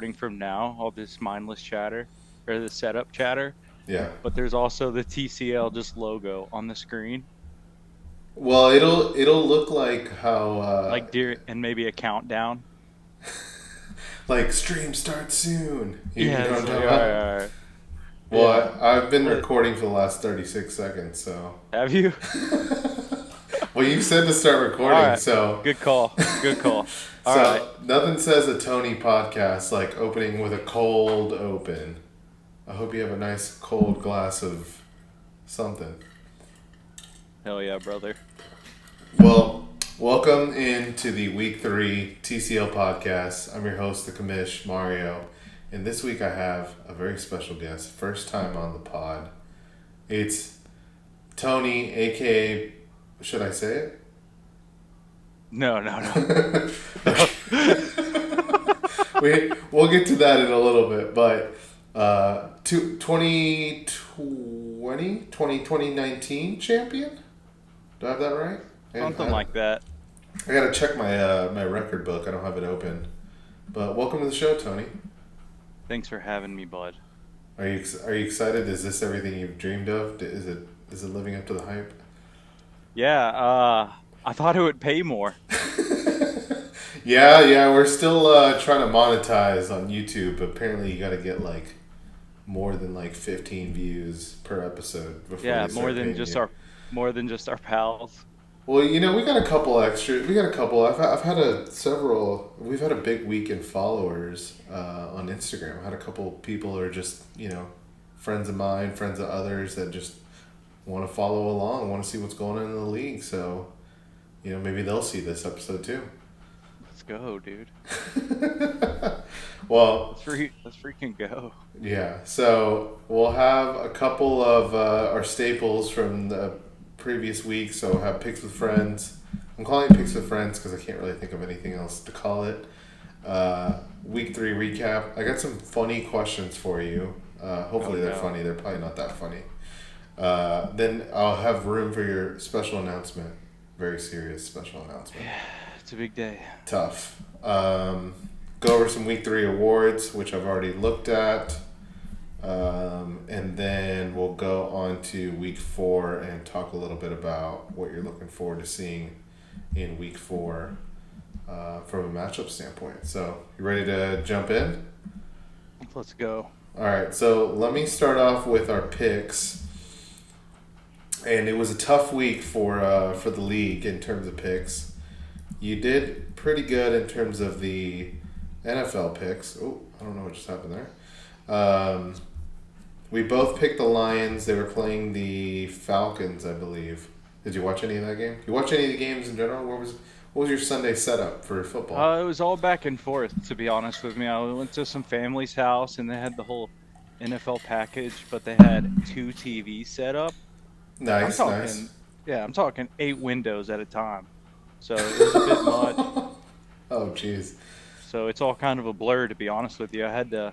recording from now, all this mindless chatter or the setup chatter, Yeah. but there's also the TCL just logo on the screen, Well, it'll look like how like dear, and maybe a countdown. like stream starts soon. You Yeah, know what it's I'm like talking all right, about? all right. Yeah. Well, I've been But recording for the last 36 seconds, so. have you? Well, you said to start All recording, right. so Good call. Good call. All right. so nothing says a Tony podcast like opening with a cold open. I hope you have a nice cold glass of something. Hell yeah, brother. Well, welcome into the week 3 TCL podcast. I'm your host, the commish, Mario. And this week I have a very special guest, first time on the pod. It's Tony, aka, should I say No, no, no. it? No. We'll get to that in a little bit, but 2020, 2019 champion? Do I have that right? And Something like that. I gotta check my record book. I don't have it open. But welcome to the show, Tony. Thanks for having me, bud. Are you excited? Is this everything you've dreamed of? Is it living up to the hype? Yeah, I thought it would pay more. Yeah. We're still trying to monetize on YouTube. Apparently, you got to get like more than like 15 views per episode before Yeah, they start paying you. more than just our pals. Well, we got a couple extra. We got a couple. I've had a several. We've had a big week in followers on Instagram. I had a couple people who are just friends of mine, friends of others that just want to follow along, want to see what's going on in the league. So maybe they'll see this episode too. Let's go, dude. Well, Let's freaking go. yeah. So we'll have a couple of our staples from the previous week. So we'll have picks with friends. I'm calling it picks with friends because I can't really think of anything else to call it. Week 3 recap. I got some funny questions for you. Oh Hopefully they're no. funny. They're probably not that funny. Then I'll have room for your special announcement. Very serious special announcement. Yeah, it's a big day. Tough. Go over some week 3 awards, which I've already looked at. And then we'll go on to week 4 and talk a little bit about what you're looking forward to seeing in week 4 from a matchup standpoint. So, you ready to jump in? Let's go. All right, so let me start off with our picks. And it was a tough week for the league in terms of picks. You did pretty good in terms of the NFL picks. Oh, I don't know what just happened there. We both picked the Lions. They were playing the Falcons, I believe. Did you watch any of that game? You watch any of the games in general? What was your Sunday setup for football? It was all back and forth, to be honest with me. I went to some family's house and they had the whole NFL package, but they had two TVs set up. Like I'm Nice, nice. talking, yeah, I'm talking 8 windows at a time. So it was a bit much. Oh, jeez. So it's all kind of a blur, to be honest with you. I had to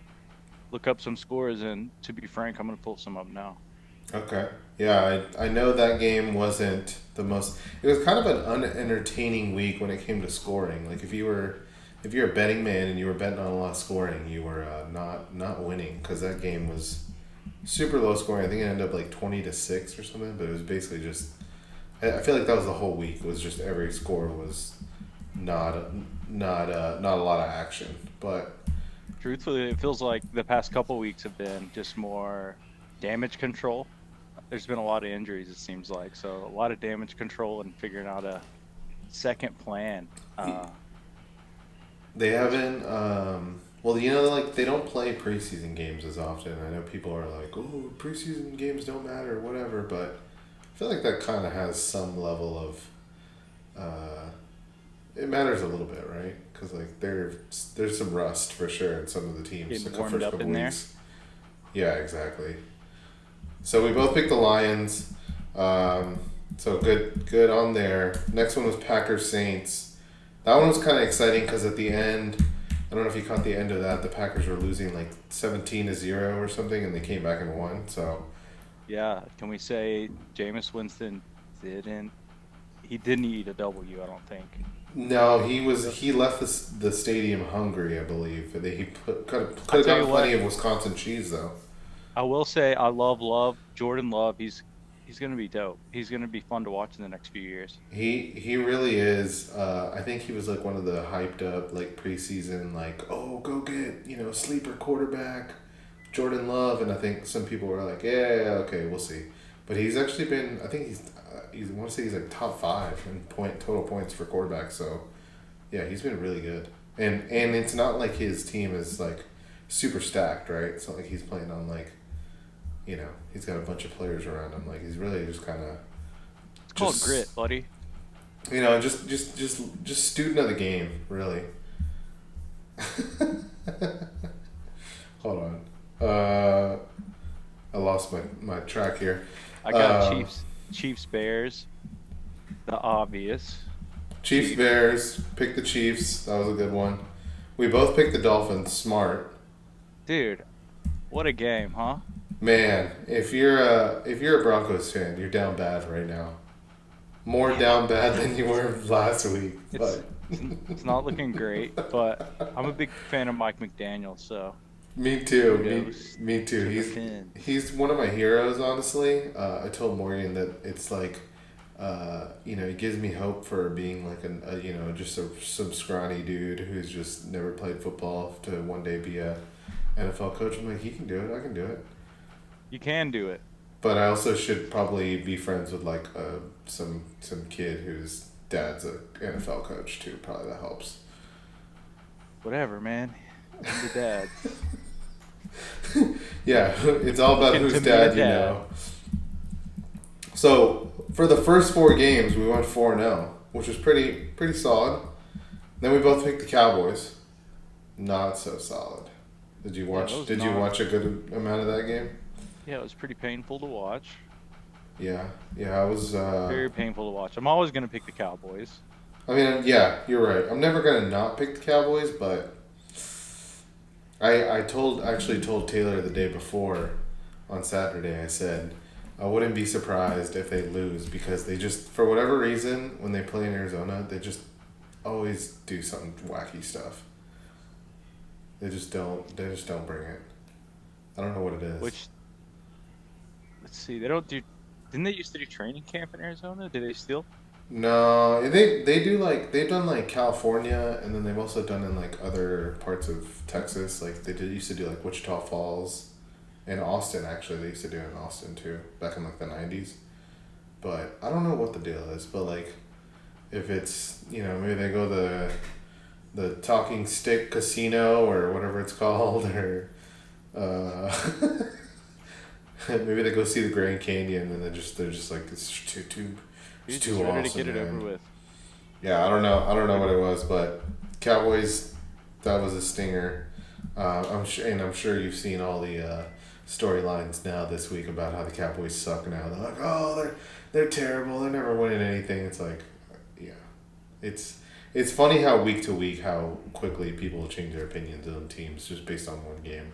look up some scores, and to be frank, I'm gonna pull some up now. Okay. Yeah, I know that game wasn't the most. It was kind of an unentertaining week when it came to scoring. Like if you're a betting man and you were betting on a lot of scoring, you were not winning because that game was super low scoring. I think it ended up like 20-6 or something. But it was basically just. I feel like that was the whole week. It was just every score was not not a lot of action. But Truthfully, it feels like the past couple weeks have been just more damage control. There's been a lot of injuries, it seems like. So a lot of damage control and figuring out a second plan. they Is haven't. Well, like they don't play preseason games as often. I know people are like, "Oh, preseason games don't matter, whatever." But I feel like that kind of has some level of. It matters a little bit, right? Because like there's some rust for sure in some of the teams the getting warmed first up couple in there. weeks. Yeah, exactly. So we both picked the Lions. Um, so good on there. Next one was Packers Saints. That one was kind of exciting because at the end, I don't know if you caught the end of that. The Packers were losing like 17-0 or something, and they came back and won. So Yeah, can we say Jameis Winston didn't? He didn't eat a W, I don't think. No, he left the stadium hungry, I believe. Could I have tell gotten you plenty what, of Wisconsin cheese though. I will say I love Love, Jordan Love. He's gonna be dope. He's gonna be fun to watch in the next few years. He really is. I think he was like one of the hyped up like preseason like, oh, go get sleeper quarterback Jordan Love, and I think some people were like, yeah, okay, we'll see. But he's actually been. I think he's. I want to say he's like top five in total points for quarterbacks. So yeah, he's been really good. And it's not like his team is like super stacked, right? It's not like he's playing on like he's got a bunch of players around him. Like he's really just kind of It's called just grit, buddy. just student of the game, really. Hold on. I lost my track here. I got Uh, Chiefs, Bears, the obvious. Chiefs Chiefs, Bears. Pick the Chiefs. That was a good one. We both picked the Dolphins. Smart. dude, what a game, huh? Man, if you're a Broncos fan, you're down bad right now. More down bad than you were last week. It's But it's not looking great, but I'm a big fan of Mike McDaniel, so me too. kudos Me too. to the He's Fins. he's one of my heroes, honestly. I told Morgan that it's like, it gives me hope for being like just some scrawny dude who's just never played football to one day be a NFL coach. I'm like, he can do it. I can do it. You can do it. But I also should probably be friends with like some kid whose dad's a NFL coach too. Probably that helps. Whatever, man. I'm the dad. Yeah, it's all about Looking whose to be a dad you dad. know. So for the first four games, we went 4-0, which was pretty solid. Then we both picked the Cowboys. Not so solid. Did you Yeah, it watch? was Did you not. watch a good amount of that game? Yeah, it was pretty painful to watch. Yeah, yeah. I was. Very painful to watch. I'm always gonna pick the Cowboys. I mean, yeah, you're right. I'm never gonna not pick the Cowboys, but actually told Taylor the day before on Saturday. I said I wouldn't be surprised if they lose because they just for whatever reason when they play in Arizona they just always do some wacky stuff. They just don't bring it. I don't know what it is. Which, let's see, they don't do. Didn't they used to do training camp in Arizona? Do they still? No, they do like they've done like California and then they've also done in like other parts of Texas. Like used to do like Wichita Falls and Austin actually. They used to do it in Austin too back in like the 90s. But I don't know what the deal is, but like if it's, maybe they go the Talking Stick Casino or whatever it's called or uh maybe they go see the Grand Canyon and they're just like it's You're just too ready to awesome, get it over man. with. Yeah, I don't know. I don't know what it was, but Cowboys, that was a stinger. I'm sure you've seen all the storylines now this week about how the Cowboys suck now. They're like, oh, they're terrible. They're never winning anything. It's like, yeah, it's funny how week to week how quickly people change their opinions on teams just based on one game.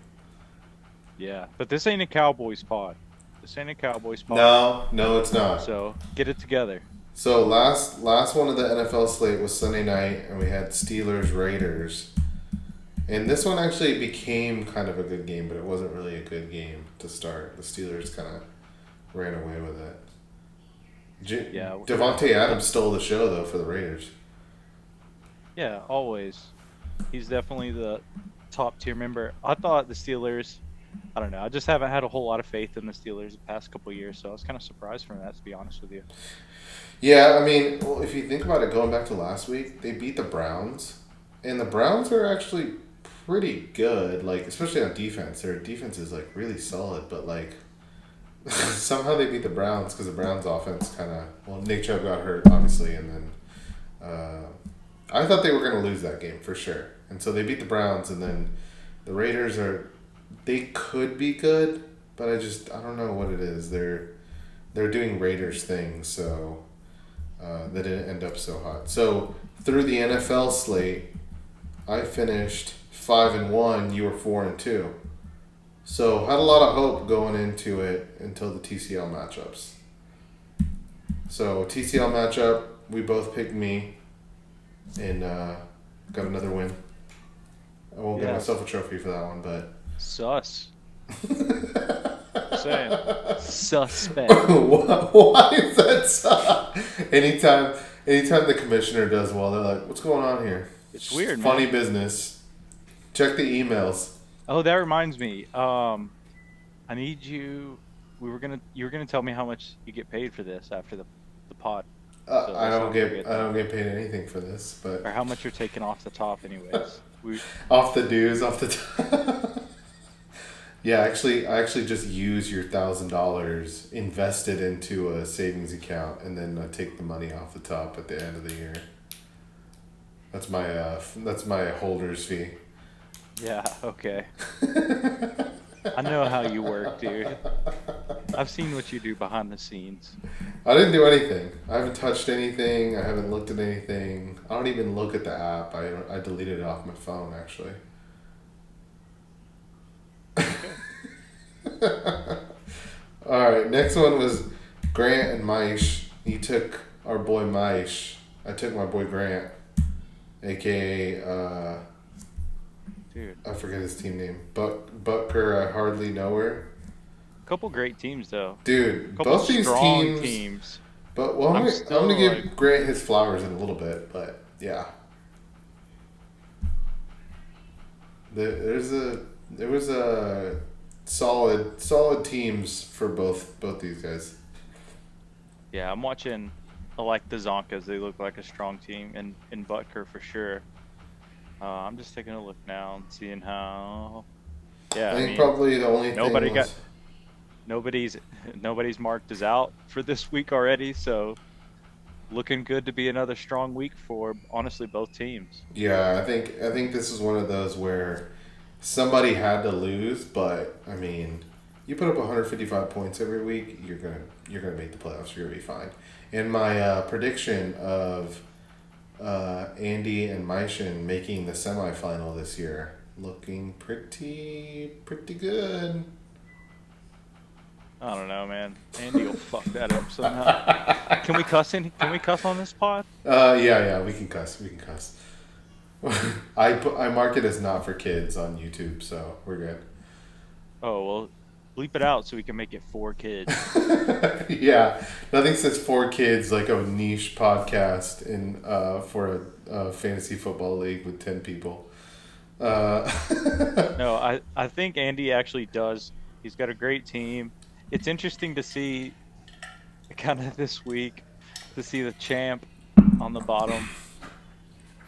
Yeah, but this ain't a Cowboys pod. This ain't a Cowboys pod. No, no, it's not. So get it together. So last one of the NFL slate was Sunday night, and we had Steelers Raiders. And this one actually became kind of a good game, but it wasn't really a good game to start. The Steelers kind of ran away with it. Yeah, Devontae Adams stole the show though for the Raiders. yeah, always. He's definitely the top tier member. I thought the Steelers. I don't know. I just haven't had a whole lot of faith in the Steelers the past couple years, so I was kind of surprised from that, to be honest with you. Yeah, I mean, well, if you think about it, going back to last week, they beat the Browns, and the Browns are actually pretty good. Like especially on defense, their defense is like really solid, but like somehow they beat the Browns because the Browns offense kind of Nick Chubb got hurt obviously, and then I thought they were going to lose that game for sure, and so they beat the Browns, and then the Raiders they could be good, but I don't know what it is. They're doing Raiders things, so they didn't end up so hot. So through the NFL slate, I finished 5-1. You were 4-2. So had a lot of hope going into it until the TCL matchups. So TCL matchup, we both picked me. and got another win. I won't get Yes. myself a trophy for that one, but Sus. Just saying. Suspect. why is that so? Anytime, anytime the commissioner does well, they're like, "What's going on here? It's It's just weird, funny man. business. Check the emails." Oh, that reminds me. I need you. You were gonna tell me how much you get paid for this after the pod. So let's not forget I that. don't get paid anything for this, Or but how much you're taking off the top, anyways. off the dues, off the top. Yeah, I actually just use your $1,000 invested into a savings account, and then take the money off the top at the end of the year. That's my holder's fee. Yeah, okay. I know how you work, dude. I've seen what you do behind the scenes. I didn't do anything. I haven't touched anything. I haven't looked at anything. I don't even look at the app. I deleted it off my phone actually. Okay. All right, next one was Grant and Maish. He took our boy Maish. I took my boy Grant, aka Dude. I forget his team name. Butker. I hardly know her. Couple great teams though. Dude, Couple both these strong teams. teams. But well, I'm I'm gonna still like, give Grant his flowers in a little bit. But yeah, there was a solid teams for both these guys. yeah, I'm watching. I like the Zonkas. They look like a strong team, and in Butker for sure. I'm just taking a look now and seeing how. I Yeah, I think mean, probably the only thing nobody got was nobody's nobody's marked as out for this week already. So looking good to be another strong week for honestly both teams. yeah. I think this is one of those where somebody had to lose, but I mean, you put up 155 points every week, you're gonna make the playoffs. You're gonna be fine. And my prediction of Andy and Maishin making the semifinal this year, looking pretty good. I don't know, man. Andy will fuck that up somehow. Can we cuss in? Can we cuss on this pod? Yeah, we can cuss. We can cuss. I mark it as not for kids on YouTube, so we're good. Oh well, bleep it out so we can make it 4 kids. Yeah, nothing says four kids like a niche podcast in for a fantasy football league with 10 people. Uh, No, I think Andy actually does. He's got a great team. It's interesting to see kind of this week to see the champ on the bottom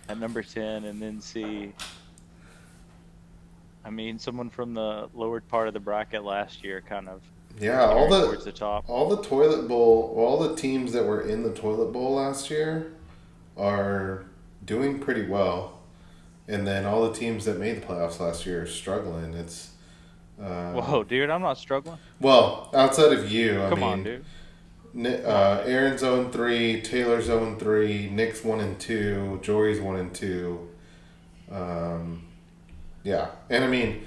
at number 10 and then see I mean someone from the lowered part of the bracket last year kind of yeah, teetering towards the top. all the toilet bowl, all the teams that were in the toilet bowl last year are doing pretty well, and then all the teams that made the playoffs last year are struggling. It's Whoa, dude, I'm not struggling. well outside of you. I Come on, mean, dude. Come on, man. Aaron's 0-3, Taylor's 0-3, Nick's 1-2, Jory's 1-2. Um, yeah, and I mean,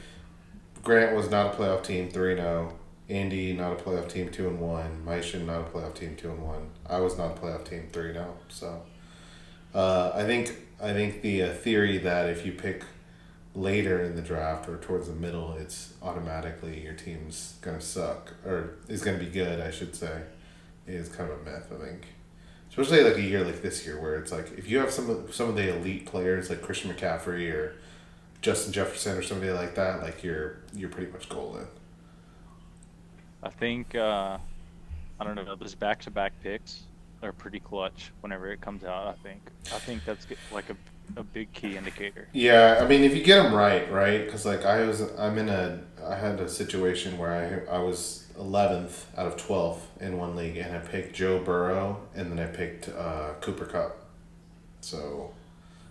Grant was not a playoff team, 3-0. Andy not a playoff team, 2-1. Maishin not a playoff team, 2-1. I was not a playoff team, 3-0. So I think the theory that if you pick later in the draft or towards the middle, it's automatically your team's gonna suck or is gonna be good, I should say, is kind of a myth. I think, especially like a year like this year where it's like if you have some of the elite players like Christian McCaffrey or Justin Jefferson or somebody like that, like you're pretty much golden. I think I don't know, those back-to-back picks are pretty clutch whenever it comes out, I think. I think that's like a big key indicator. Yeah, I mean, if you get them right, right? Because like I had a situation where I was 11th out of 12th in one league, and I picked Joe Burrow, and then I picked Cooper Cup. So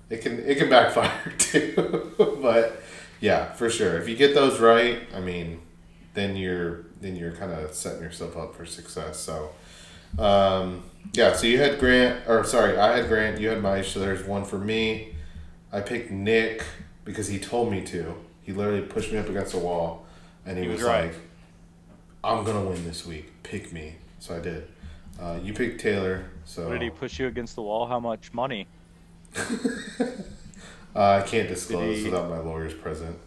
it can backfire too, but yeah, for sure. If you get those right, I mean, then you're kind of setting yourself up for success. So yeah, so you had Grant, or sorry, I had Grant, you had Mike, so there's one for me. I picked Nick because he told me to. He literally pushed me up against a wall, and he He was was right. like, "I'm gonna win this week. Pick me." So I did. You picked Taylor, What did he so push you against the wall? How much money? I can't Did disclose he? without my lawyers present.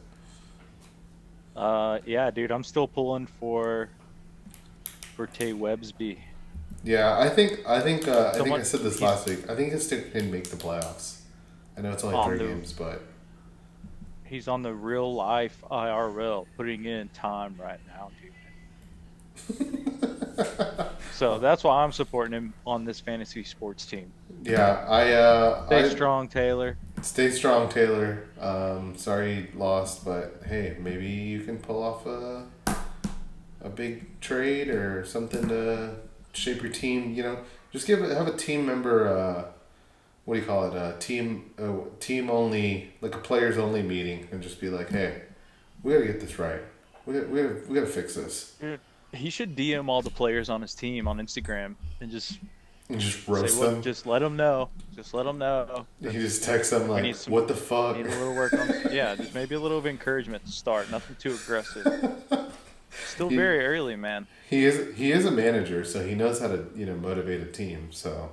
Yeah, dude, I'm still pulling for Tay Websby. Yeah, I think I Someone said this he's last week. I think his stick can make the playoffs. I know it's only on three the games, but he's on the real life IRL, putting in time right now, dude. So that's why I'm supporting him on this fantasy sports team. yeah, Stay I strong, Taylor. stay strong, Taylor. Sorry you lost, but hey, maybe you can pull off a big trade or something to shape your team. You know, just have a team member. What do you call it? Team only, like a players only meeting, and just be like, hey, we gotta get this right. We gotta fix this. Dude, he should DM all the players on his team on Instagram and just And just say roast what, them. just let them know. Just let them know You that just text them we like, need some, what the fuck? need a little work on, yeah, just maybe a little of encouragement to start. Nothing too aggressive. Still he very early, man. he is a manager, so he knows how to motivate a team. So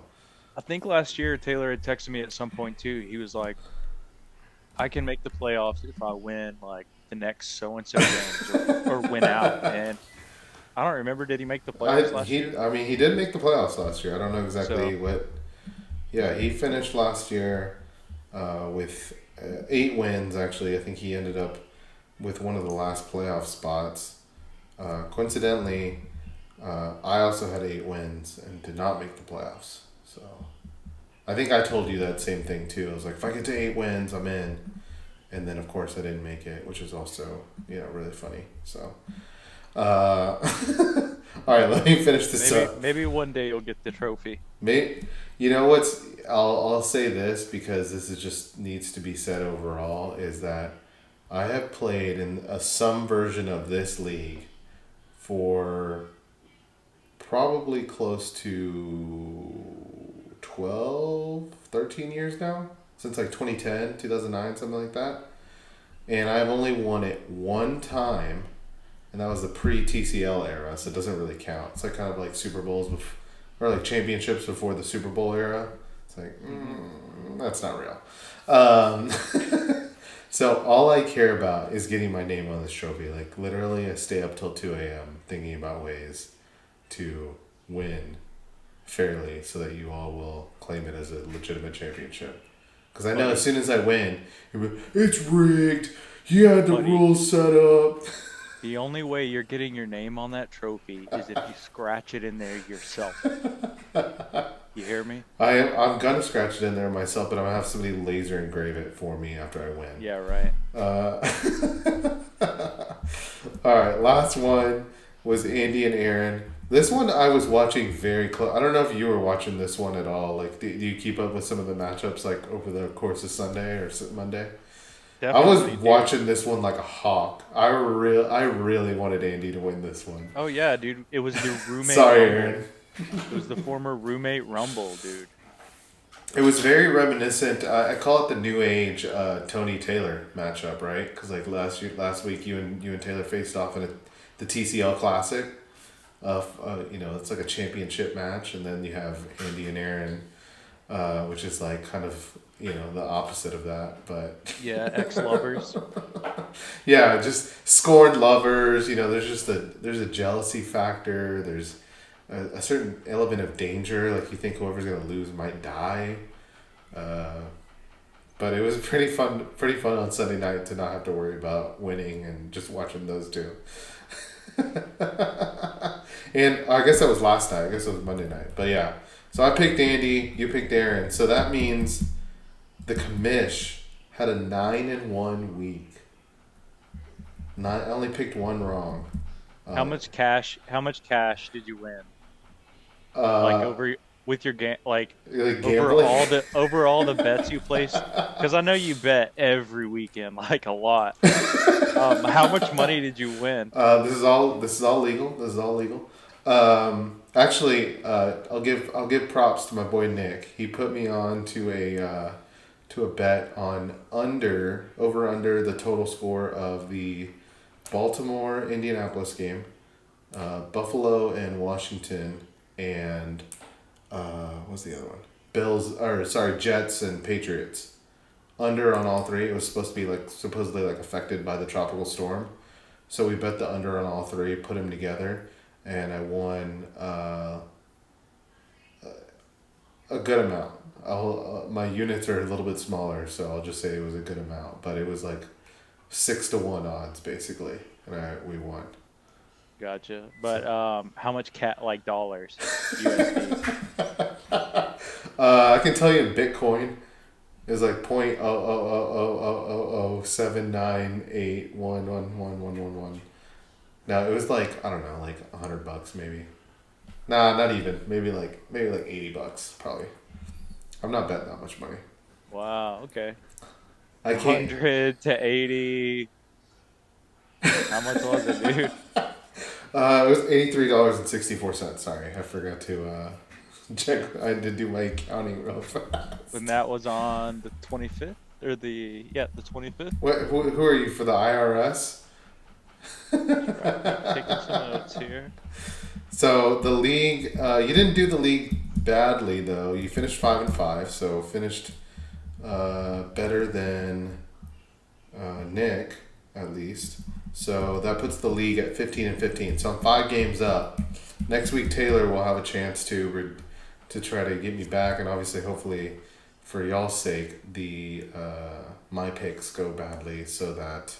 I think last year Taylor had texted me at some point too. He was like, I can make the playoffs if I win like the next so and so games or win out. And I don't remember, did he make the playoffs last year? I mean he did make the playoffs last year. I don't know exactly So what. Yeah, he finished last year with 8 wins. Actually, I think he ended up with one of the last playoff spots. Coincidentally, I also had 8 wins and did not make the playoffs. So I think I told you that same thing too. I was like, if I get to 8 wins, I'm in. And then of course I didn't make it, which is also really funny. So, uh, all right, let me finish this up. maybe one day you'll get the trophy. May You know what's? I'll say this because this is just needs to be said overall is that I have played in some version of this league for probably close to 12, 13 years now, since like 2010, 2009, something like that. And I've only won it one time, and that was the pre TCL era, so it doesn't really count. It's like kind of like Super Bowls or like championships before the Super Bowl era. It's like, Hmm. that's not real. Um, so all I care about is getting my name on this trophy. Like literally, I stay up till 2 a.m. thinking about ways to win fairly so that you all will claim it as a legitimate championship. Because I know as Buddy, soon as I win, you'll be, it's rigged. He had the buddy, rules set up. the only way you're getting your name on that trophy is if you scratch it in there yourself. You hear me? I'm gonna scratch it in there myself, but I'm gonna have somebody laser engrave it for me after I win. Yeah, right. All right, last one was Andy and Aaron. This one I was watching very close. I don't know if you were watching this one at all. Like, do you keep up with some of the matchups like over the course of Sunday or Monday? I was Definitely, dude. watching this one like a hawk. I really wanted Andy to win this one. Oh yeah, dude. It was the roommate Sorry, rumble. Aaron. It was the former roommate rumble, dude. It was very reminiscent. I call it the new age Tony Taylor matchup, right? Because like last week, you and Taylor faced off in the TCL Classic. It's like a championship match, and then you have Andy and Aaron, which is like kind of the opposite of that. But Yeah, ex-lovers. yeah, just scorned lovers. There's a jealousy factor. There's a certain element of danger. Like you think whoever's gonna lose might die. Uh, but it was pretty fun on Sunday night to not have to worry about winning and just watching those two. And I guess that was last night. I guess it was Monday night. But yeah, so I picked Andy. You picked Aaron. So that means the commish had a 9-1 week. I only picked one wrong. How Uh, much cash? How much cash did you win? Like uh, over with your game, like like gambling. over all the bets you placed? Because I know you bet every weekend, like a lot. How much money did you win? This is all legal. This is all legal. Actually, I'll give props to my boy Nick. He put me on to a bet on over under the total score of the Baltimore Indianapolis game, Buffalo and Washington, and what's the other one? Bills or sorry Jets and Patriots. Under on all three. It was supposed to be like supposedly like affected by the tropical storm. So we bet the under on all three, put them together, and I won a good amount. My units are a little bit smaller, so I'll just say it was a good amount. But it was like 6-1 odds basically, and we won. Gotcha. But So how much cat like dollars USD? I can tell you in Bitcoin, it's like point oh oh oh oh oh oh oh 798111111. No, it was like I don't know, like $100 maybe. Nah, not even. Maybe like $80 probably. I'm not betting that much money. Wow. Okay. I can't. 100 to 80. How much was it, dude? It was $83.64. Sorry, I forgot to check. I had to do my accounting real fast. And that was on the 25th or the 25th. Who are you for the IRS? Taking some notes here. So the league, you didn't do the league badly though. You finished 5-5, so finished better than Nick at least. So that puts the league at 15-15. So I'm 5 games up. Next week Taylor will have a chance to try to get me back, and obviously, hopefully, for y'all's sake, the my picks go badly so that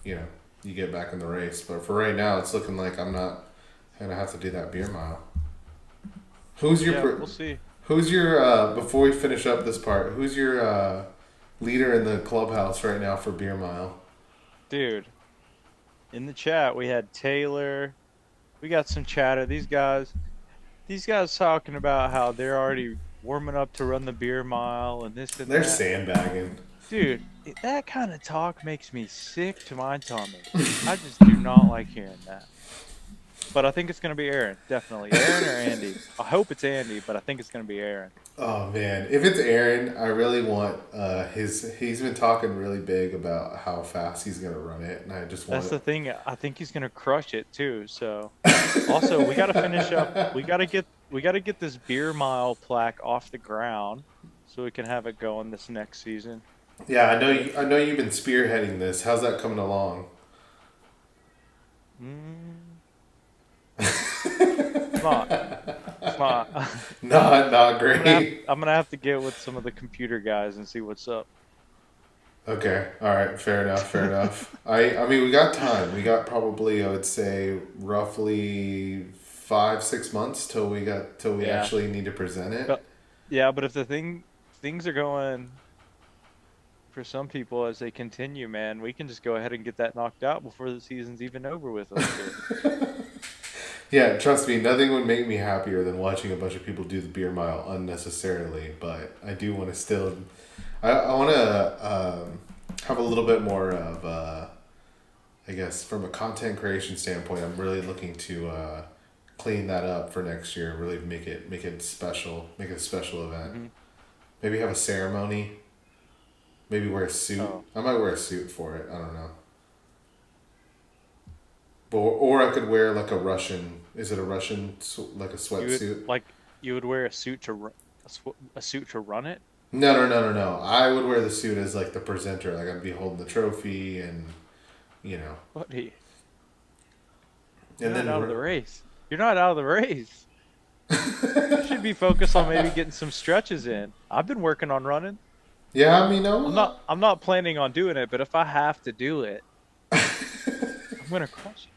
you know you get back in the race. But for right now, it's looking like I'm not gonna have to do that beer mile. Who's your Yeah, we'll see. Who's your before we finish up this part? Who's your leader in the clubhouse right now for beer mile? Dude, in the chat we had Taylor. We got some chatter. These guys talking about how they're already warming up to run the beer mile and this and They're that. sandbagging. Dude, that kind of talk makes me sick to my tummy. I just do not like hearing that. But I think it's going to be Aaron, definitely. Aaron or Andy. I hope it's Andy, but I think it's going to be Aaron. Oh man, if it's Aaron, I really want his. He's been talking really big about how fast he's gonna run it, and I just want That's the it. thing. I think he's going to crush it too. So, also, we got to finish up. We got to get this beer mile plaque off the ground so we can have it going this next season. Yeah, I know. I know you've been spearheading this. How's that coming along? Mm, it's not. It's not. Not great. I'm gonna have to get with some of the computer guys and see what's up. Okay, all right, fair enough, fair enough. I mean, we got time. We got probably, I would say, roughly 5-6 months till we Yeah, actually need to present it. but yeah, but if things are going for some people as they continue, man, we can just go ahead and get that knocked out before the season's even over with. I'm sure. Yeah, trust me, nothing would make me happier than watching a bunch of people do the beer mile unnecessarily. But I do want to still, I want to have a little bit more of, I guess, from a content creation standpoint. I'm really looking to clean that up for next year. Really make it special, make it a special event. Hmm. Maybe have a ceremony. Maybe wear a suit. Oh, I might wear a suit for it. I don't know. Or I could wear like a Russian. Is it a Russian like a you would sweatsuit? like you would wear a suit to a suit to run it? No, no, no, no, no. I would wear the suit as like the presenter. Like I'd be holding the trophy and you know, Buddy, you're and not then out of the race. You're not out of the race. You should be focused on maybe getting some stretches in. I've been working on running. yeah. I mean, I'm no. not I'm not planning on doing it, but if I have to do it, I'm gonna crush it.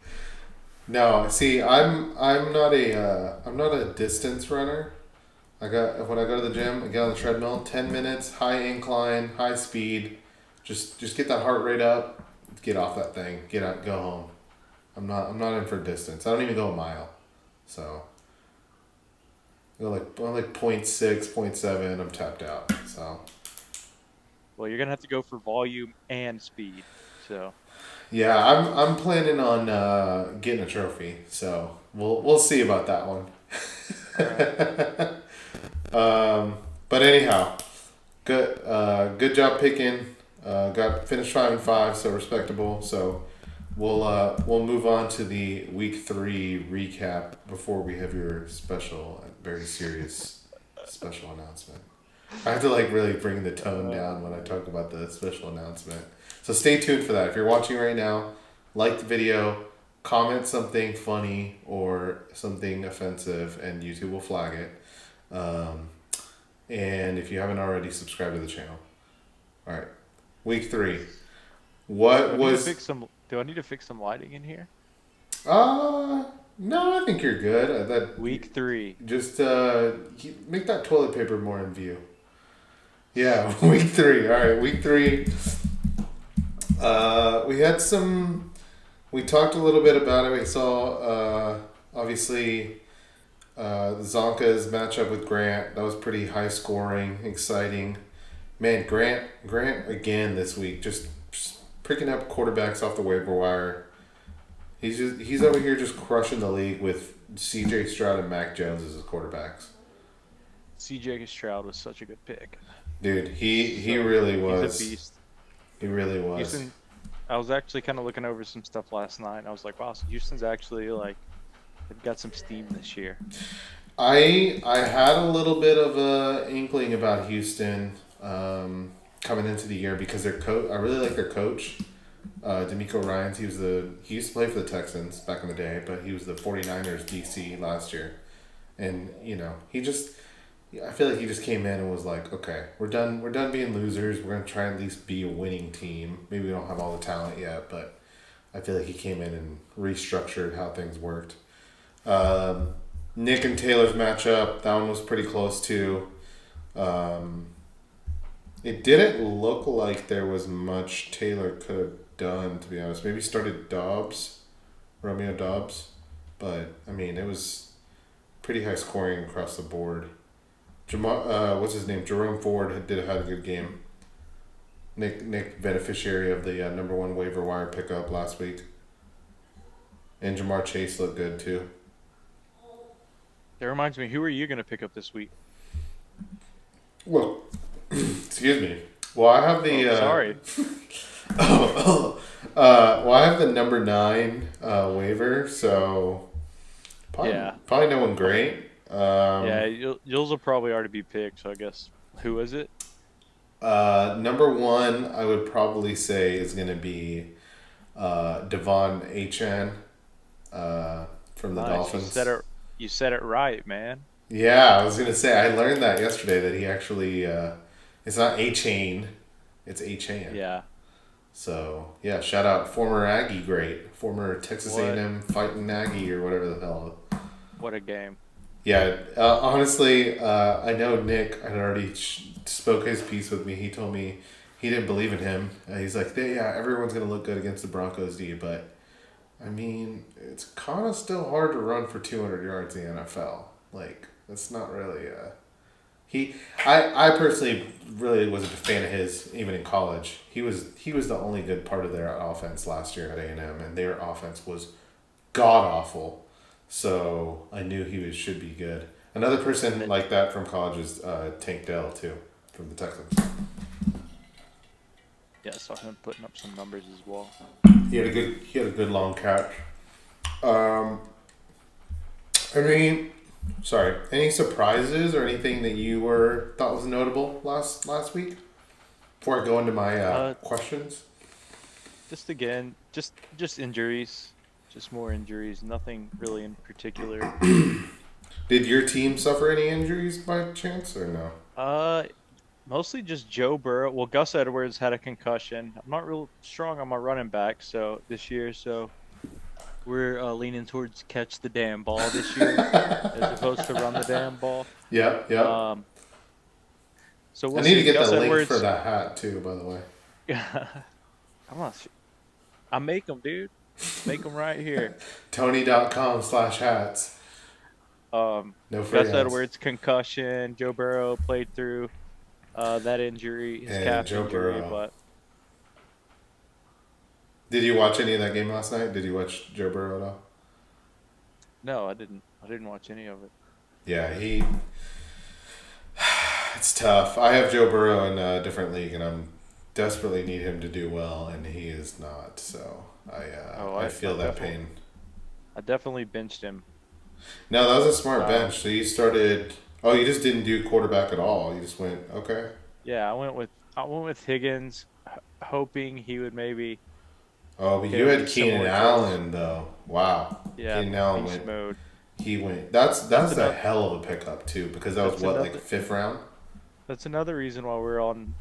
No, see, I'm not a distance runner. I got when I go to the gym, I get on the treadmill, 10 minutes, high incline, high speed, just get that heart rate up, get off that thing, get out, go home. I'm not in for distance. I don't even go a mile, so I go like point 0.6, point 0.7. I'm tapped out. So Well, you're gonna have to go for volume and speed. So, yeah, I'm planning on getting a trophy. So we'll see about that one. all right. But anyhow, good job picking. Got finished 5-5, so respectable. So we'll move on to the week 3 recap before we have your special, very serious special announcement. I have to like really bring the tone down when I Uh, talk about the special announcement. So stay tuned for that. If you're watching right now, like the video, comment something funny or something offensive, and YouTube will flag it. And if you haven't already, subscribe to the channel. All right, week 3. do What I need to was? fix some? Do I need to fix some lighting in here? No, I think you're good. Week 3. Just make that toilet paper more in view. Yeah, week 3. All right, week 3. We had some. We talked a little bit about it. We saw obviously Zonka's matchup with Grant. That was pretty high scoring, exciting. Man, Grant again this week, just picking up quarterbacks off the waiver wire. He's over here just crushing the league with C.J. Stroud and Mac Jones as his quarterbacks. CJ Stroud was such a good pick. Dude, he So really he's a was. beast. He really was. Houston. I was actually kind of looking over some stuff last night. And I was like, wow, so Houston's actually like they've got some steam this year. I had a little bit of a inkling about Houston coming into the year because their coach. I really like their coach, D'Amico Ryans. He used to play for the Texans back in the day, but he was the 49ers DC last year, and he just. I feel like he just came in and was like, okay, we're done. We're done being losers. We're gonna try and at least be a winning team. Maybe we don't have all the talent yet, but I feel like he came in and restructured how things worked. Um, Nick and Taylor's matchup, that one was pretty close too. Um, it didn't look like there was much Taylor could have done, to be honest. Maybe started Romeo Dobbs, but I mean, it was pretty high scoring across the board. What's his name? Jerome Ford had a good game. Nick beneficiary of the number 1 waiver wire pickup last week, and Jamar Chase looked good too. That reminds me, who are you gonna pick up this week? Well, excuse me. Well, I have Oh, the sorry. well, I have the number 9 waiver, so Yeah. probably no one great. Yeah, yours will probably already be picked, so I guess who is it? Number 1, I would probably say is going to be Devon Achan from the Nice. Dolphins. You said it right, man. Yeah, I was going to say I learned that yesterday that he actually it's not A Chain, it's Achan. Yeah. So yeah, shout out former Aggie great, former Texas What A&M fighting Aggie or whatever the hell. what a game. Yeah, honestly, I know Nick had already spoke his piece with me. He told me he didn't believe in him. He's like, yeah, everyone's gonna look good against the Broncos D, but I mean, it's kind of still hard to run for 200 yards in the NFL. Like that's not really he. I personally really wasn't a fan of his even in college. He was the only good part of their offense last year at A&M, and their offense was god awful. So I knew should be good. Another And person then like that from college is Tank Dell too, from the Texans. yeah, I saw him putting up some numbers as well. He had a good long catch. Um, I mean, sorry. Any surprises or anything that you thought was notable last week? Before I go into my Uh questions. just again, just injuries. Just more injuries, nothing really in particular. Did your team suffer any injuries by chance or no? Uh Mostly just Joe Burrow. Well, Gus Edwards had a concussion. I'm not real strong on my running back so this year, so we're leaning towards catch the damn ball this year as opposed to run the damn ball. Yep, yep. Um, so I we'll need to see. get the Gus link for Edwards. that hat too, by the way. I'm not. I make them, dude. Make them right here. Tony.com/hats. No free Gus ads. Edwards concussion. Joe Burrow played through that injury, his And calf Joe injury, Burrow. but Did you watch any of that game last night? Did you watch Joe Burrow at all? no, I didn't. I didn't watch any of it. Yeah, it's tough. I have Joe Burrow in a different league, and I'm desperately need him to do well, and he is not. So Oh, I I feel that definitely pain. I definitely benched him. Now that was a smart Um, bench. So you started. Oh, you just didn't do quarterback at all. You just went okay. yeah, I went with Higgins, hoping he would maybe Oh, but get you him had with Keenan similar traits. Allen though. Wow, Yeah, Keenan Allen beast went. mode. He went. That's That's a another. hell of a pickup too, because that was That's what, like, another. fifth round. That's another reason why we're on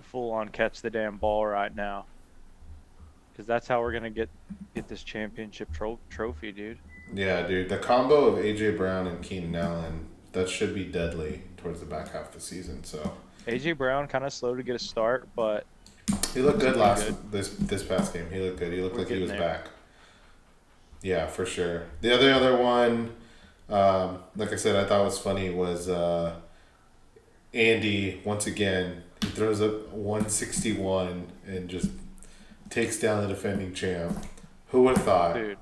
full on catch the damn ball right now, because that's how we're gonna get this championship trophy, dude. Yeah, dude. The combo of AJ Brown and Keenan Allen, that should be deadly towards the back half of the season. So AJ Brown kind of slow to get a start, but he looked he's good looking good. this past game. He looked good. He looked We're like he getting was there. back. Yeah, for sure. The other one, like I said, I thought was funny was Andy once again. He throws up 161 and just takes down the defending champ. Who would have thought? Dude,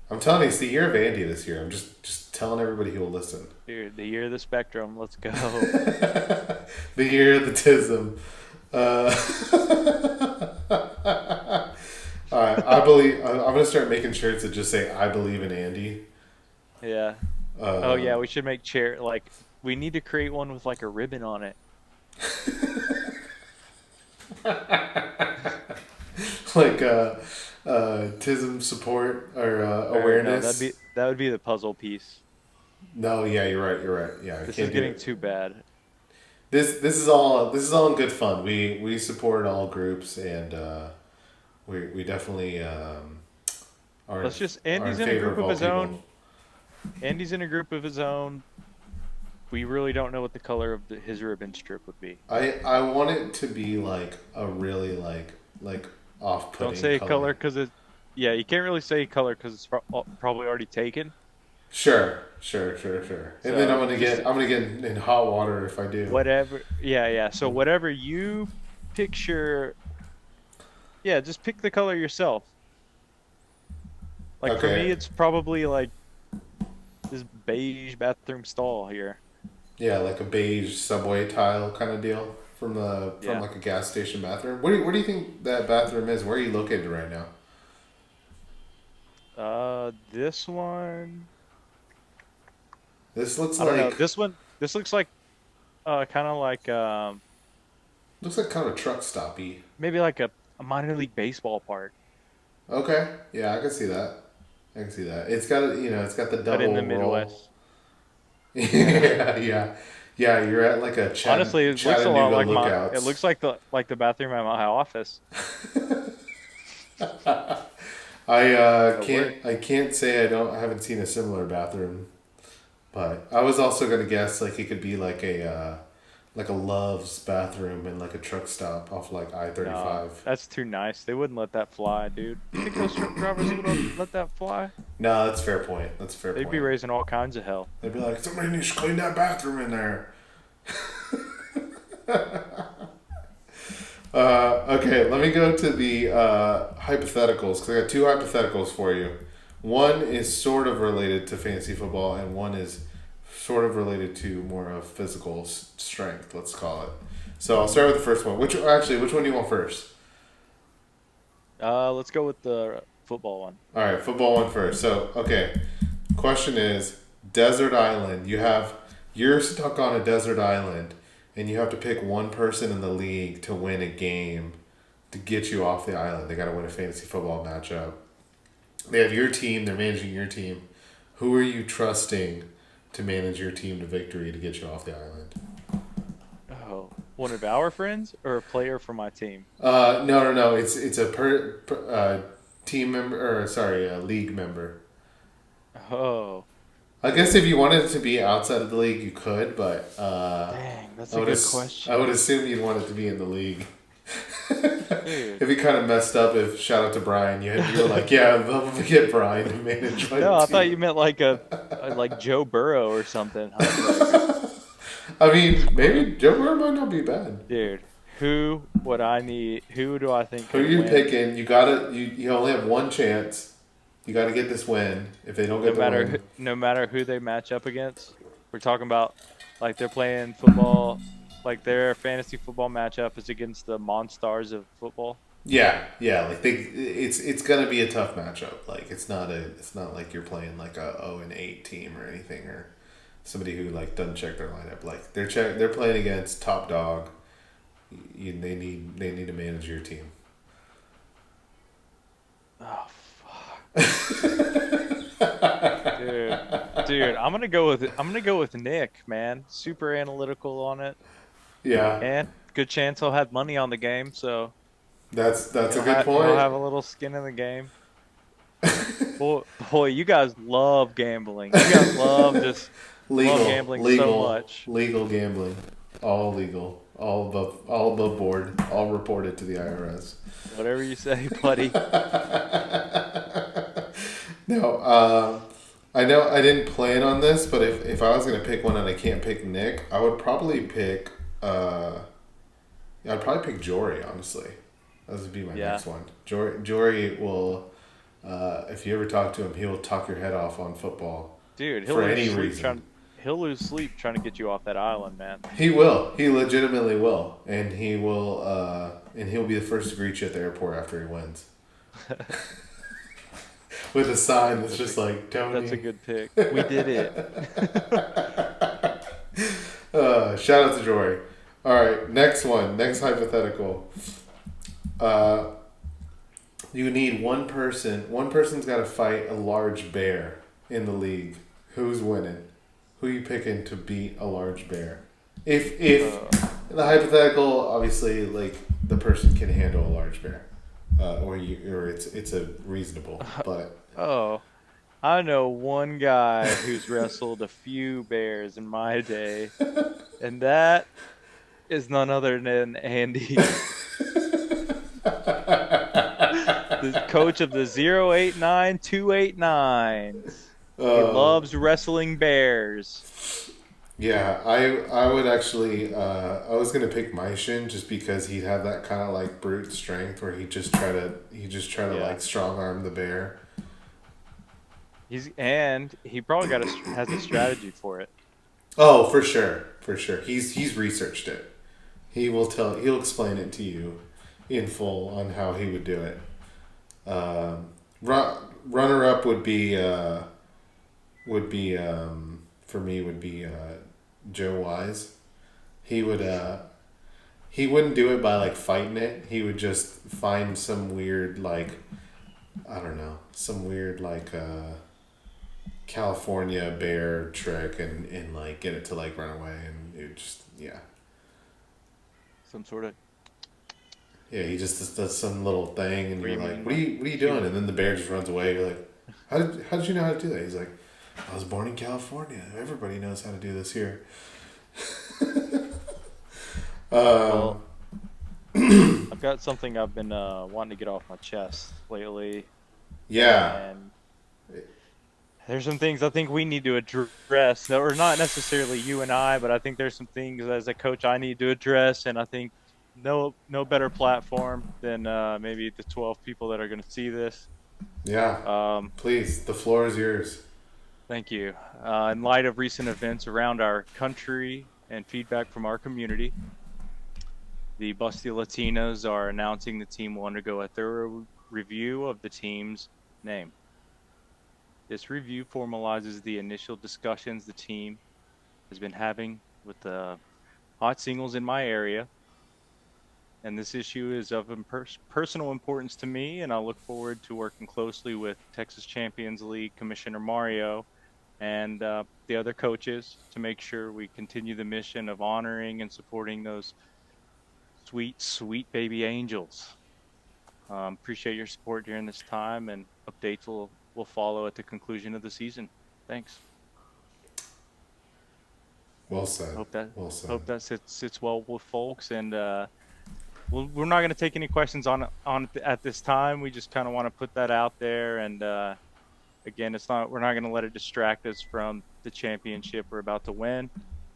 I'm telling you, it's the year of Andy this year. I'm just telling everybody who will listen. dude, the year of the spectrum. Let's go. The year of the tism. Uh, I believe. I'm gonna start making shirts that just say "I believe in Andy." Yeah. Oh Uh, yeah, we should make chair like we need to create one with like a ribbon on it. like tism support or Or no, awareness. that would be the puzzle piece. No, yeah, you're right. You're right. Yeah, I This is can't do getting it. too bad. This is all in good fun. We support all groups, and we definitely Let's just are in Andy's in a favor group of of all his people. own. Andy's in a group of his own. We really don't know what the color of his ribbon strip would be. I want it to be like a really like off Don't putting say color. color because it. Yeah, you can't really say color because it's probably already taken. Sure. And then So just I'm gonna get in hot water if I do. whatever. Yeah, yeah. So whatever you picture, yeah, just pick the color yourself. Like for me, Okay. it's probably like this beige bathroom stall here. Yeah, like a beige subway tile kind of deal from Yeah. like a gas station bathroom. Where do you think that bathroom is? Where are you located right now? This one, This looks I don't know. like This looks like kind of like kind of truck stoppy. maybe like a minor league baseball park, Okay, yeah, I can see that. I can see that. It's got it's got the but in the double roll. Midwest. Yeah. Yeah. You're at like a Honestly, it looks a lot Chattanooga like it looks lookouts. like the bathroom at my office. So we're I can't say I haven't seen a similar bathroom, but I was also gonna guess like it could be like a Love's bathroom in like a truck stop off like I thirty No, five. that's too nice. They wouldn't let that fly, dude. You think those truck drivers would let that fly? No, that's a fair point. That's a fair They'd be point. raising all kinds of hell. They'd be like, somebody needs to clean that bathroom in there. Okay, let me go to the hypotheticals because I got two hypotheticals for you. One is sort of related to fantasy football, and one is sort of related to more of physical strength. Let's call it. So I'll start with the first one. Which one do you want first? Let's go with the football one. All right, football one first. So okay, question is desert island. You're stuck on a desert island, and you have to pick one person in the league to win a game to get you off the island. They got to win a fantasy football matchup. They have your team. They're managing your team. Who are you trusting to manage your team to victory to get you off the island? Oh, one of our friends or a player from my team? No. It's a team member or sorry, a league member. Oh, I guess if you wanted it to be outside of the league, you could, but dang, that's a good I would question, assume you'd want it to be in the league. dude. It'd be kind of messed up if shout out to Brian, you were like, yeah, I'm gonna get Brian to manage my No, I thought team. you meant like a like Joe Burrow or something. I was like, I mean, what? maybe Joe Burrow might not be bad. Dude, who would I need? Who do I think Who are could you win? picking? You only have one chance. You got to get this win. If they don't get the win, No matter who they match up against. We're talking about like they're playing football. Like their fantasy football matchup is against the Monstars of football. Yeah, yeah. Like it's gonna be a tough matchup. Like it's not like you're playing like a 0-8 team or anything, or somebody who like doesn't check their lineup. Like they're playing against top dog. They need to manage your team. Oh fuck, dude, dude. I'm gonna go with Nick, man. Super analytical on it, Yeah, and good chance he'll have money on the game, so that's a good he'll point. have a little skin in the game. Boy, you guys love gambling. You guys love gambling so much. Legal gambling, all legal, all above board, all reported to the IRS. Whatever you say, buddy. No, I know I didn't plan on this, but if I was gonna pick one and I can't pick Nick, I would probably pick. I'd probably pick Jory. Honestly, that would be my Yeah, next one. Jory will. If you ever talk to him, he will talk your head off on football dude, for any reason. he'll lose sleep trying to get you off that island, man. He will. He legitimately will, and he will. And he'll be the first to greet you at the airport after he wins with a sign that's just like That's a Tony. good pick. We did it. Shout out to Jory. All right, next one. Next hypothetical. Uh, you need one person. One person's got to fight a large bear in the league. Who's winning? Who you picking to beat a large bear? If Uh, in the hypothetical, obviously, like the person can handle a large bear, or it's a reasonable. But oh, I know one guy who's wrestled a few bears in my day, and that is none other than Andy, the coach of the 089289s. He uh, loves wrestling bears. yeah, I would actually I was gonna pick Maishin just because he'd have that kind of like brute strength where he just try to Yeah. like strong arm the bear. He probably has a strategy for it. Oh, for sure, for sure. He's researched it. He'll explain it to you in full on how he would do it. Runner up would be for me would be Joe Wise. He would he wouldn't do it by like fighting it. He would just find some weird like I don't know some weird like California bear trick and like get it to like run away and it just yeah. Some sort of Yeah, he just does some little thing, and what do you're you like, mean like what are you doing?" cute? And then the bear just runs away. You're like, how did you know how to do that?" He's like, "I was born in California. Everybody knows how to do this here." Um, Well, I've got something I've been wanting to get off my chest lately, yeah, and there's some things I think we need to address, or not necessarily you and I, but I think there's some things as a coach I need to address, and I think no better platform than maybe the 12 people that are going to see this. yeah. Um, Please, the floor is yours. Thank you. In light of recent events around our country and feedback from our community, the Busty Latinos are announcing the team will undergo a thorough review of the team's name. This review formalizes the initial discussions the team has been having with the hot singles in my area, and this issue is of personal importance to me, and I look forward to working closely with Texas Champions League Commissioner Mario and the other coaches to make sure we continue the mission of honoring and supporting those sweet, sweet baby angels. Appreciate your support during this time, and updates will follow at the conclusion of the season. Thanks. Well said. Hope that Well said. hope that sits well with folks, and we're not going to take any questions on it at this time. We just kind of want to put that out there, and again, we're not going to let it distract us from the championship we're about to win.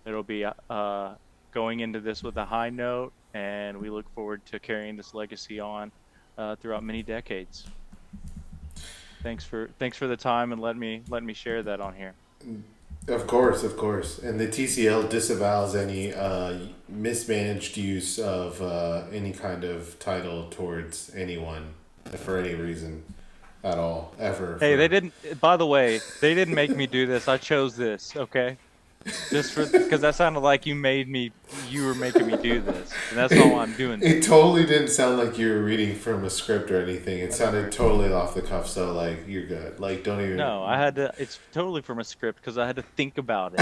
It'll be going into this with a high note, and we look forward to carrying this legacy on throughout many decades. Thanks for the time and let me share that on here. Of course, of course. And the TCL disavows any mismanaged use of any kind of title towards anyone for any reason at all, ever. Hey, they For didn't. By the way, they didn't make me do this. I chose this. Okay, just for because that sounded like you made me. You were making me do this, and that's not why it, I'm doing it this. totally didn't sound like you were reading from a script or anything. It sounded Whatever. totally off the cuff. So like, you're good. Like, don't even. No, I had to. It's totally from a script because I had to think about it.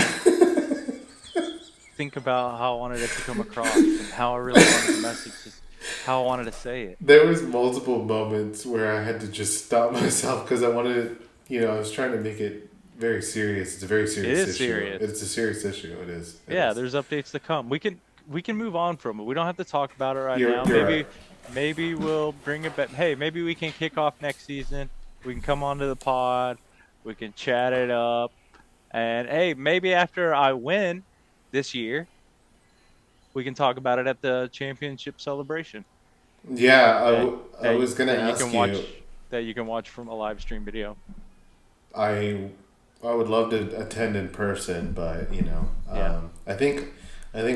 Think about how I wanted it to come across and how I really wanted the message, just how I wanted to say it. There was multiple moments where I had to just stop myself because I wanted to, I was trying to make it very serious. It's a very It serious is issue. serious. It's a serious issue. It is. It Yeah, is. there's updates to come. We can move on from it. We don't have to talk about it right now. You're right. Maybe we'll bring it back. Hey, maybe we can kick off next season. We can come onto the pod. We can chat it up. And hey, maybe after I win this year, we can talk about it at the championship celebration Yeah, that I was gonna that you ask can you. watch from a live stream video. I I would love to attend in person, but Yeah. I think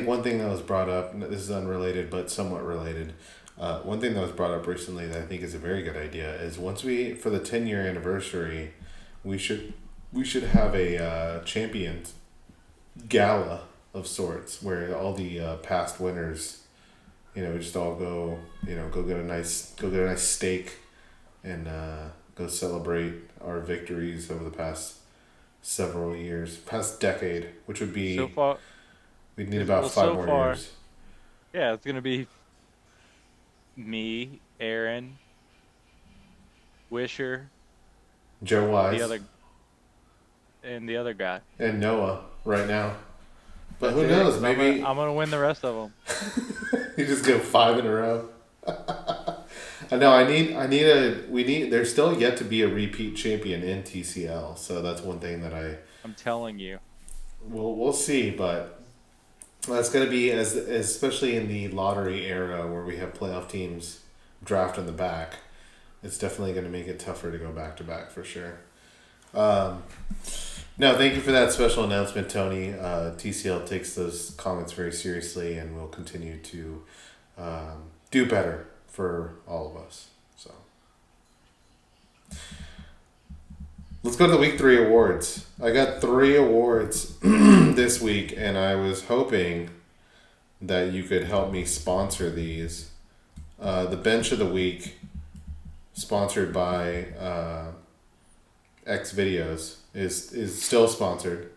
one thing that was brought up. This is unrelated, but somewhat related. One thing that was brought up recently that I think is a very good idea is once we for the 10-year anniversary, we should we should have a champions gala of sorts where all the past winners, just all go, go get a nice steak and go celebrate our victories over the past several years, past decade, which would So be far, we'd need about five so more far, years. yeah, it's gonna be me, Aaron, Wisher, Joe the Wise other and the other guy. and Noah right now, but That's who it. knows? Because Maybe I'm gonna win the rest of them. you just go five in a row. I know. We need. There's still yet to be a repeat champion in TCL, so that's one thing that I'm telling you. we'll see, but that's going to be especially in the lottery era where we have playoff teams draft in the back. It's definitely going to make it tougher to go back to back for sure. Um, no, thank you for that special announcement, Tony. TCL takes those comments very seriously and will continue to do better for all of us. So let's go to the week 3 awards. I got 3 awards this week, and I was hoping that you could help me sponsor these. The bench of the week, sponsored by X Videos, is still sponsored.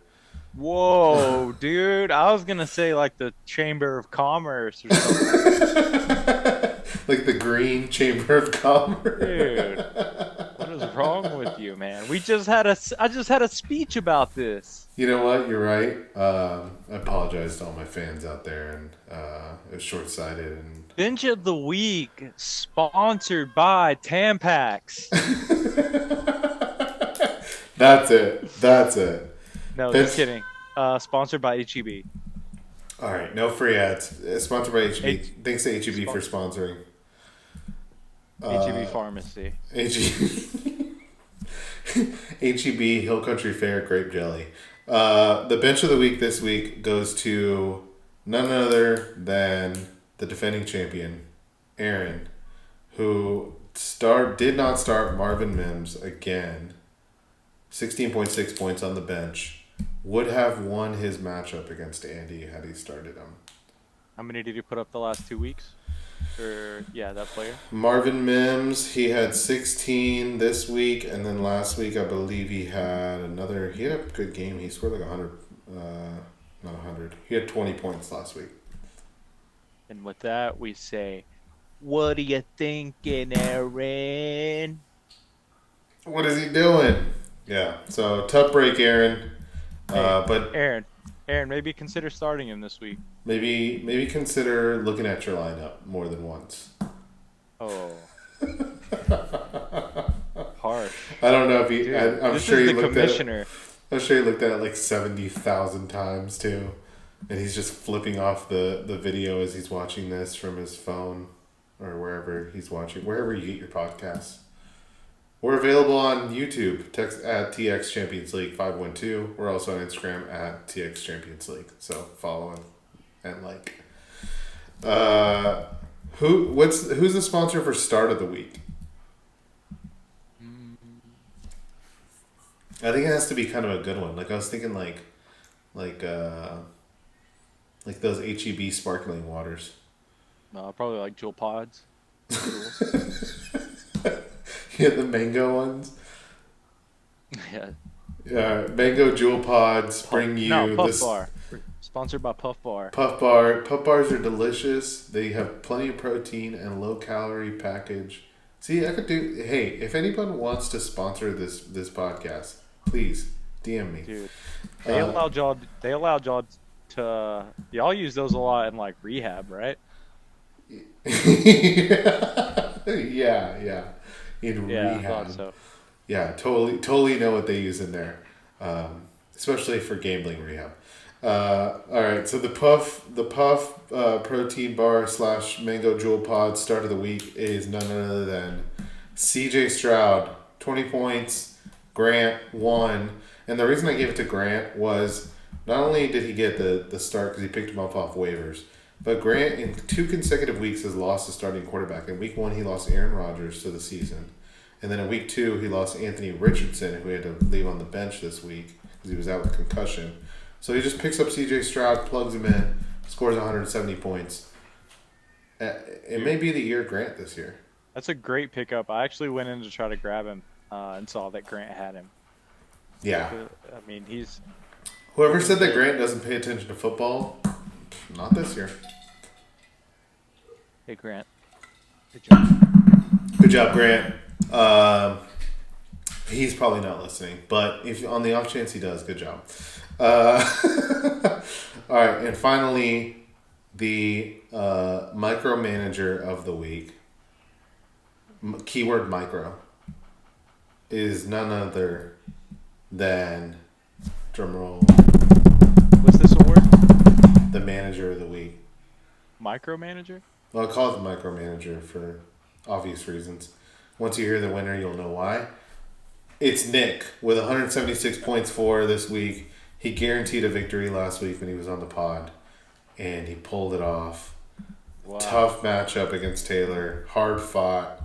Whoa, dude! I was gonna say like the Chamber of Commerce or something, Like the Green Chamber of Commerce. dude. What is wrong with you, man? I just had a speech about this. You know what? You're right. I apologize to all my fans out there, and it was short sighted. And Bench of the week, sponsored by Tampax. that's it. That's it. No, just Bench. kidding. Sponsored by HEB. All right, no free ads. Sponsored by HEB. H Thanks to HEB for spon sponsoring. HEB Uh, Pharmacy. HEB, HEB Hill Country Fair Grape Jelly. The bench of the week this week goes to none other than the defending champion, Aaron, who did not start Marvin Mims again. 16.6 points on the bench. Would have won his matchup against Andy had he started him. How many did you put up the last 2 weeks? Or yeah, that player. Marvin Mims, he had 16 this week, and then last week I believe he had a good game. He scored like 100, not 100. He had 20 points last week. And with that, we say, "What are you thinking, Aaron?" What is he doing? Yeah, so tough break, Aaron. Hey, But Aaron, maybe consider starting him this week. maybe consider looking at your lineup more than once. Oh, harsh, I don't know if he. dude. I'm This sure is he the looked at it. commissioner. I'm sure he looked at it like 70,000 times too. And he's just flipping off the video as he's watching this from his phone or wherever he's watching, wherever you get your podcasts. We're available on YouTube. Text at TX Champions League 512. We're also on Instagram at TX Champions League. So follow and like. Uh, who's the sponsor for start of the week? Mm, I think it has to be kind of a good one. Like I was thinking like uh like those HEB sparkling waters. no, probably like Jewel Pods. Jewels. Yeah, the mango ones. Yeah. Yeah, mango jewel pods bring No, you Puff this Bar. We're sponsored by Puff Bar. puff bar. Puff bars are delicious. They have plenty of protein and low calorie package. See, I could do. Hey, if anyone wants to sponsor this podcast, please DM me. Dude, Uh, they allowed y'all to y'all use those a lot in like rehab, right? yeah. In Yeah, I thought rehab, so. yeah, totally know what they use in there, especially for gambling rehab. All right, so the puff protein bar slash mango jewel pod start of the week is none other than C.J. Stroud, 20 points. Grant 1, and the reason I gave it to Grant was not only did he get the start because he picked him up off waivers, but Grant in 2 consecutive weeks has lost a starting quarterback. In week 1, he lost Aaron Rodgers to the season. And then in week 2, he lost Anthony Richardson, who had to leave on the bench this week because he was out with concussion. So he just picks up C.J. Stroud, plugs him in, scores 170 points. It may Dude, be the year Grant this year. that's a great pickup. I actually went in to try to grab him and saw that Grant had him. Yeah. I mean, he's Whoever looking said that good. Grant doesn't pay attention to football, not this year. Hey, Grant, good job. Good job, Grant. Um, he's probably not listening, but if on the off chance he does, good job. All right, and finally, the micromanager of the week, keyword micro, is none other than drumroll, What's this award? the manager of the week. Micromanager? Well, I call it the micromanager for obvious reasons. Once you hear the winner, you'll know why. It's Nick with 176 points for this week. He guaranteed a victory last week when he was on the pod, and he pulled it off. Wow. Tough matchup against Taylor. Hard fought.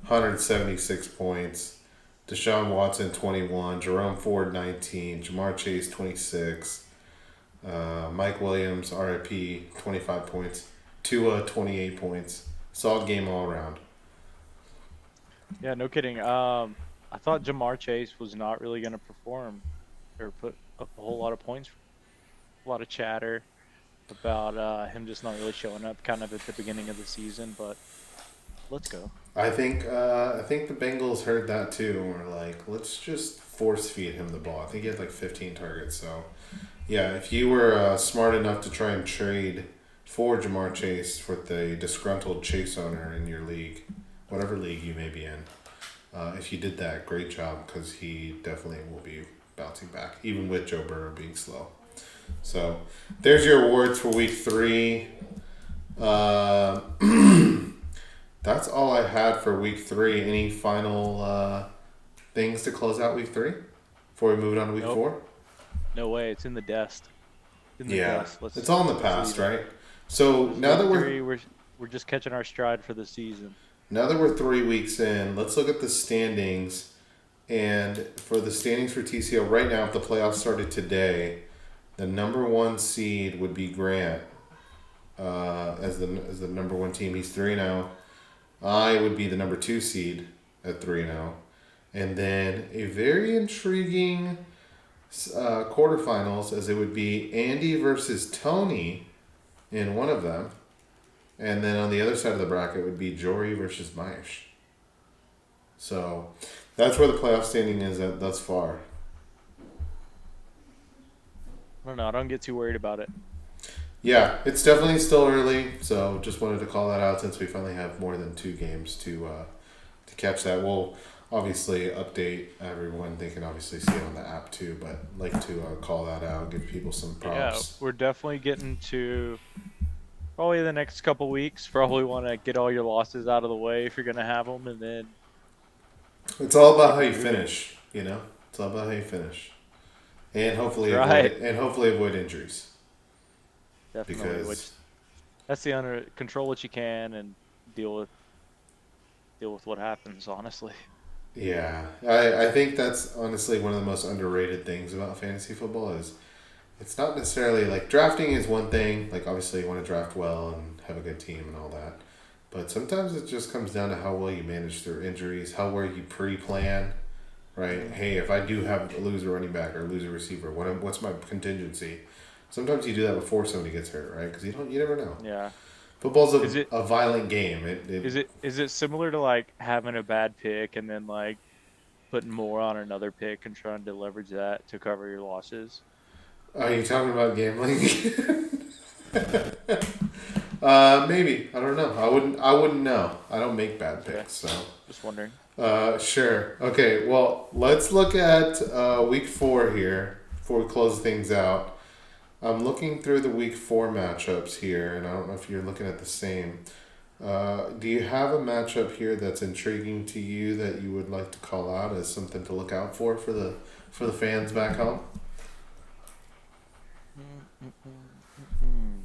176 points. Deshaun Watson 21. Jerome Ford 19. Jamar Chase 26. Mike Williams RIP 25 points. Tua 28 points. Solid game all around. Yeah, no kidding. I thought Jamar Chase was not really going to perform or put up a whole lot of points. A lot of chatter about him just not really showing up kind of at the beginning of the season, but let's go. I think the Bengals heard that too and were like, let's just force feed him the ball. I think he had like 15 targets. So yeah, if you were smart enough to try and trade for Jamar Chase for the disgruntled Chase owner in your league, whatever league you may be in, if you did that, great job because he definitely will be bouncing back, even with Joe Burrow being slow. So there's your awards for week 3. Uh, that's all I had for week 3. Any final things to close out week 3 before we move on to week Nope, 4? no way. It's in the dust. It's in the Yeah, dust. it's all in the Let's past, leave it. right? So This is now week that we're 3. We're just catching our stride for the season. now that we're 3 weeks in, let's look at the standings. And for the standings for TCL right now, if the playoffs started today, the number 1 seed would be Grant as the number 1 team. He's 3-0. I would be the number 2 seed at 3-0. And then a very intriguing quarterfinals, as it would be Andy versus Tony in one of them. And then on the other side of the bracket would be Jory versus Maish. So that's where the playoff standing is at thus far. I don't know. I don't get too worried about it. Yeah, it's definitely still early, so just wanted to call that out since we finally have more than 2 games to catch that. We'll obviously update everyone. They can obviously see it on the app too, but like to call that out, give people some Yeah, props. we're definitely getting to probably the next couple weeks. Probably want to get all your losses out of the way if you're gonna have them, and then It's all about how Keep it you moving. finish. You know, it's all about how you finish, and That's right. hopefully avoid injuries Definitely. because Which that's the under control what you can and deal with deal with what happens, honestly. yeah, I think that's honestly one of the most underrated things about fantasy football is it's not necessarily like drafting is one thing. Like obviously you want to draft well and have a good team and all that. But sometimes it just comes down to how well you manage through injuries, how well you pre-plan, right? Hmm. Hey, if I do have lose a running back or lose a receiver, what's my contingency? Sometimes you do that before somebody gets hurt, right? Because you never know. Yeah. Football's Is it a violent game. is it similar to like having a bad pick and then like putting more on another pick and trying to leverage that to cover your losses? Are you talking about gambling? Maybe I don't know. I wouldn't know. I don't make bad Okay. picks, so. Just wondering. Sure. Okay. Well, let's look at week 4 here before we close things out. I'm looking through the week 4 matchups here, and I don't know if you're looking at the same. Do you have a matchup here that's intriguing to you that you would like to call out as something to look out for the fans back home?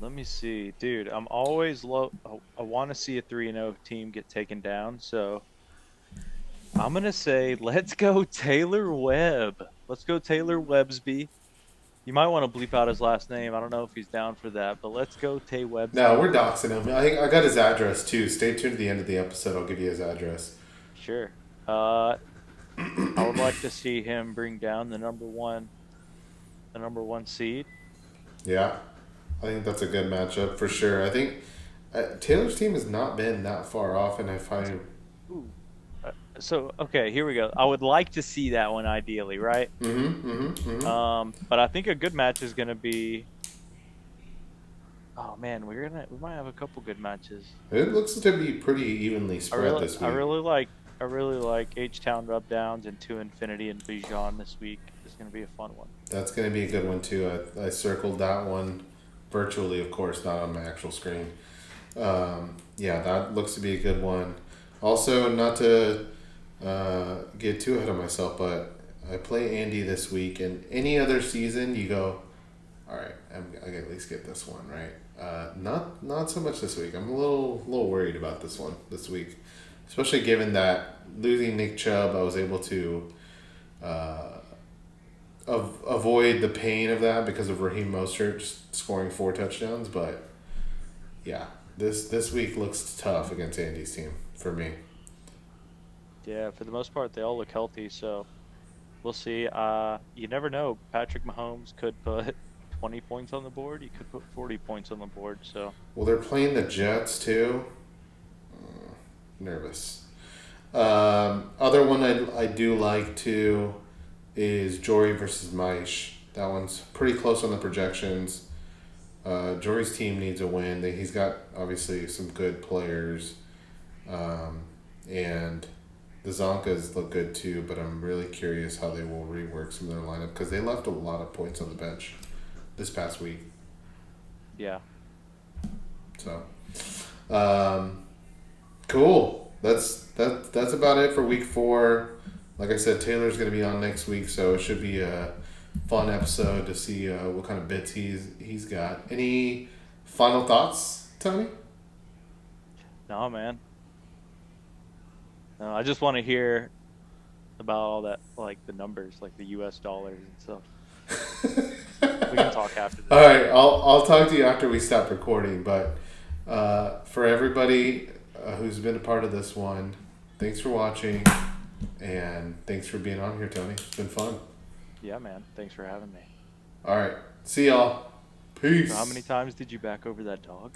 Let me see, dude. I'm always low. I want to see a 3-0 team get taken down, so I'm gonna say let's go Taylor Webb. Let's go Taylor Webbsby. You might want to bleep out his last name. I don't know if he's down for that, but let's go Tay No, Websby. we're doxing him. I got his address too. Stay tuned to the end of the episode. I'll give you his address. Sure. Uh, I would like to see him bring down the number one seed. Yeah, I think that's a good matchup for sure. I think Taylor's team has not been that far off, and I find. Ooh. So okay, here we go. I would like to see that one ideally, right? Mm-hmm, mm-hmm, mm-hmm. But I think a good match is gonna be. Oh man, we might have a couple good matches. It looks to be pretty evenly spread this I week. really like H Town Rub Downs and To Infinity and Bijan this week. Is gonna be a fun one. That's going to be a good one too. I circled that one virtually, of course, not on my actual screen. Yeah, that looks to be a good one. Also, not to get too ahead of myself, but I play Andy this week, and any other season, you go, all right, I can at least get this one right. Not so much this week. I'm a little worried about this one this week, especially given that losing Nick Chubb, I was able to uh, avoid the pain of that because of Raheem Mostert just scoring 4 touchdowns. But yeah, this week looks tough against Andy's team for me. Yeah, for the most part, they all look healthy, so we'll see. You never know. Patrick Mahomes could put 20 points on the board. He could put 40 points on the board. So Well, they're playing the Jets too. Nervous. Other one I do like too is Jory versus Maish. That one's pretty close on the projections. Jory's team needs a win. He's got obviously some good players, and the Zonkas look good too. But I'm really curious how they will rework some of their lineup because they left a lot of points on the bench this past week. yeah, So, um, cool. That's about it for week 4. Like I said, Taylor's going to be on next week, so it should be a fun episode to see what kind of bits he's got. Any final thoughts, Tony? no, man. No, I just want to hear about all that, like the numbers, like the U.S. dollars and stuff. We can talk after All this. right, I'll talk to you after we stop recording. But for everybody who's been a part of this one, thanks for watching, and thanks for being on here, Tony. It's been fun. Yeah, man. Thanks for having me. All right, see y'all. So how many Peace. times did you back over that dog?